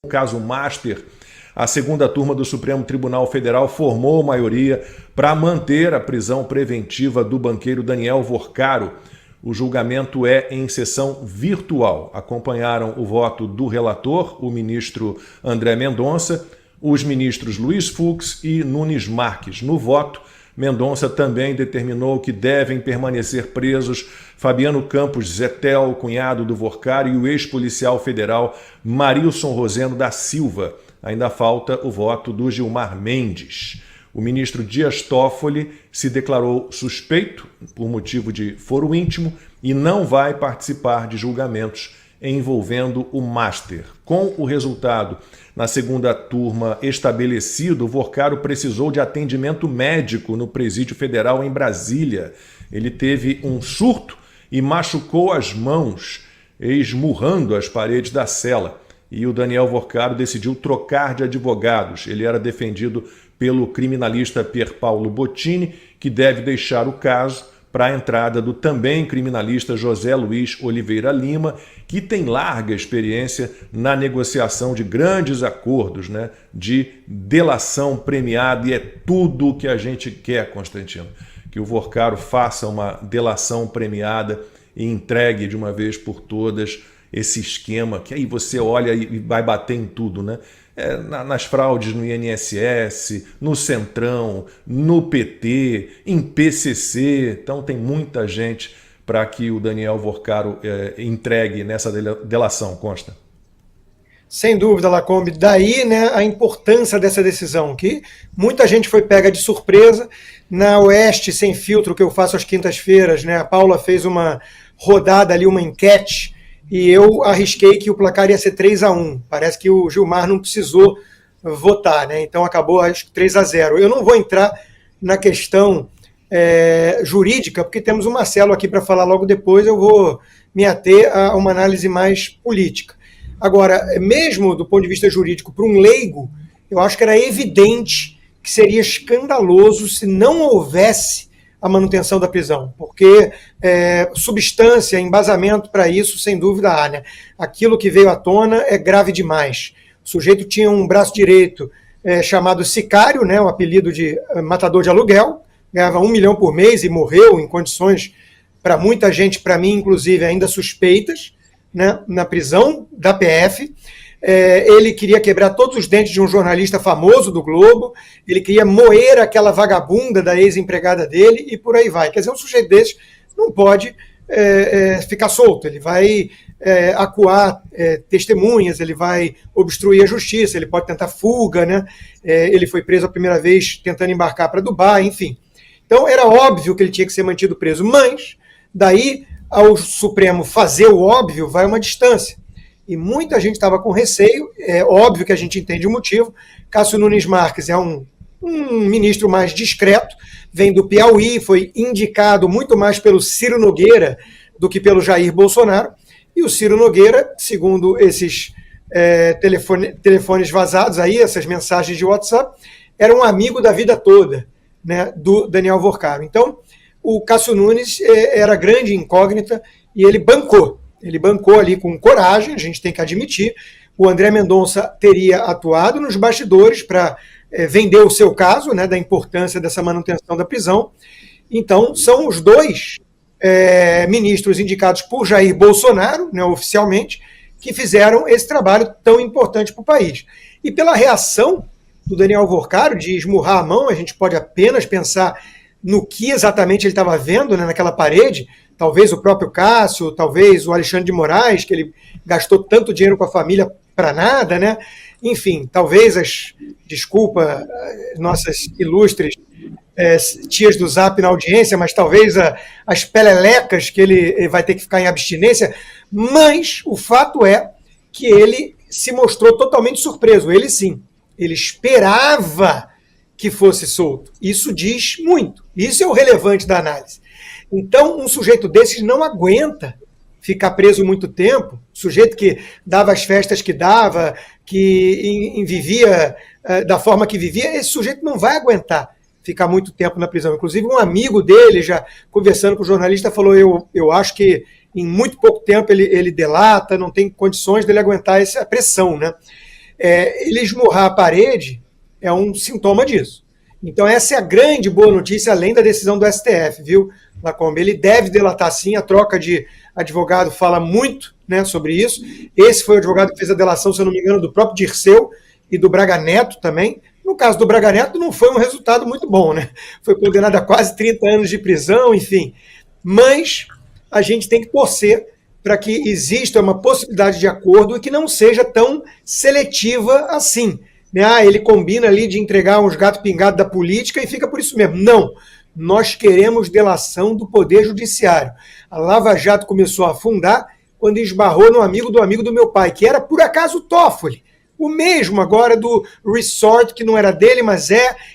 O caso Master, a segunda turma do Supremo Tribunal Federal formou maioria para manter a prisão preventiva do banqueiro Daniel Vorcaro. O julgamento é em sessão virtual. Acompanharam o voto do relator, o ministro André Mendonça, os ministros Luiz Fux e Nunes Marques. No voto, Mendonça também determinou que devem permanecer presos Fabiano Campos Zetel, cunhado do Vorcaro, e o ex-policial federal Marilson Roseno da Silva. Ainda falta o voto do Gilmar Mendes. O ministro Dias Toffoli se declarou suspeito por motivo de foro íntimo e não vai participar de julgamentos envolvendo o Master. Com o resultado na segunda turma estabelecido, o Vorcaro precisou de atendimento médico no Presídio Federal em Brasília. Ele teve um surto e machucou as mãos, esmurrando as paredes da cela. E o Daniel Vorcaro decidiu trocar de advogados. Ele era defendido pelo criminalista Pier Paolo Bottini, que deve deixar o caso para a entrada do também criminalista José Luiz Oliveira Lima, que tem larga experiência na negociação de grandes acordos, de delação premiada, e é tudo o que a gente quer, Constantino, que o Vorcaro faça uma delação premiada e entregue de uma vez por todas esse esquema, que aí você olha e vai bater em tudo, nas fraudes no INSS, no Centrão, no PT, em PCC. Então tem muita gente para que o Daniel Vorcaro entregue nessa delação, Consta. Sem dúvida, Lacombe. Daí a importância dessa decisão, que muita gente foi pega de surpresa. Na Oeste Sem Filtro, que eu faço às quintas-feiras, a Paula fez uma rodada ali, uma enquete, e eu arrisquei que o placar ia ser 3-1. Parece que o Gilmar não precisou votar, então acabou, acho que 3-0. Eu não vou entrar na questão jurídica, porque temos o Marcelo aqui para falar logo depois, eu vou me ater a uma análise mais política. Agora, mesmo do ponto de vista jurídico, para um leigo, eu acho que era evidente que seria escandaloso se não houvesse a manutenção da prisão, porque substância, embasamento para isso, sem dúvida há. Aquilo que veio à tona é grave demais. O sujeito tinha um braço direito chamado Sicário, o apelido de matador de aluguel, ganhava 1 milhão por mês e morreu em condições, para muita gente, para mim inclusive, ainda suspeitas, na prisão da PF. Ele queria quebrar todos os dentes de um jornalista famoso do Globo, ele queria moer aquela vagabunda da ex-empregada dele e por aí vai. Quer dizer, um sujeito desse não pode ficar solto, ele vai acuar testemunhas, ele vai obstruir a justiça, ele pode tentar fuga, ele foi preso a primeira vez tentando embarcar para Dubai, enfim. Então era óbvio que ele tinha que ser mantido preso, mas daí ao Supremo fazer o óbvio vai uma distância. E muita gente estava com receio, é óbvio que a gente entende o motivo. Cássio Nunes Marques é um ministro mais discreto, vem do Piauí, foi indicado muito mais pelo Ciro Nogueira do que pelo Jair Bolsonaro, e o Ciro Nogueira, segundo esses telefones vazados, aí, essas mensagens de WhatsApp, era um amigo da vida toda, do Daniel Vorcaro. Então, o Cássio Nunes era grande incógnita e ele bancou. Ele bancou ali com coragem, a gente tem que admitir. O André Mendonça teria atuado nos bastidores para vender o seu caso, da importância dessa manutenção da prisão. Então, são os dois ministros indicados por Jair Bolsonaro, oficialmente, que fizeram esse trabalho tão importante para o país. E pela reação do Daniel Vorcaro de esmurrar a mão, a gente pode apenas pensar no que exatamente ele estava vendo naquela parede. Talvez o próprio Cássio, talvez o Alexandre de Moraes, que ele gastou tanto dinheiro com a família para nada, Enfim, talvez nossas ilustres tias do Zap na audiência, mas talvez as pelelecas que ele vai ter que ficar em abstinência, mas o fato é que ele se mostrou totalmente surpreso, ele sim, ele esperava que fosse solto. Isso diz muito, isso é o relevante da análise. Então, um sujeito desses não aguenta ficar preso muito tempo, sujeito que dava as festas que dava, que vivia da forma que vivia, esse sujeito não vai aguentar ficar muito tempo na prisão. Inclusive, um amigo dele, já conversando com o jornalista, falou, eu acho que em muito pouco tempo ele delata, não tem condições dele aguentar essa pressão, ele esmurrar a parede é um sintoma disso. Então essa é a grande boa notícia, além da decisão do STF, viu, Lacombe? Ele deve delatar sim, a troca de advogado fala muito, né, sobre isso. Esse foi o advogado que fez a delação, se eu não me engano, do próprio Dirceu e do Braga Neto também. No caso do Braga Neto não foi um resultado muito bom, né? Foi condenado a quase 30 anos de prisão, enfim. Mas a gente tem que torcer para que exista uma possibilidade de acordo e que não seja tão seletiva assim. Né? Ele combina ali de entregar uns gatos pingados da política e fica por isso mesmo. Não. Nós queremos delação do Poder Judiciário. A Lava Jato começou a afundar quando esbarrou no amigo do meu pai, que era, por acaso, o Toffoli. O mesmo agora do resort, que não era dele, mas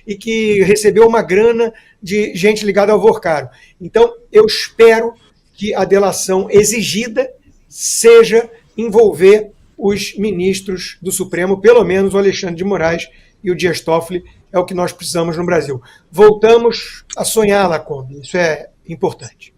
e que recebeu uma grana de gente ligada ao Vorcaro. Então, eu espero que a delação exigida seja envolver os ministros do Supremo, pelo menos o Alexandre de Moraes e o Dias Toffoli, é o que nós precisamos no Brasil. Voltamos a sonhar, Lacombe, isso é importante.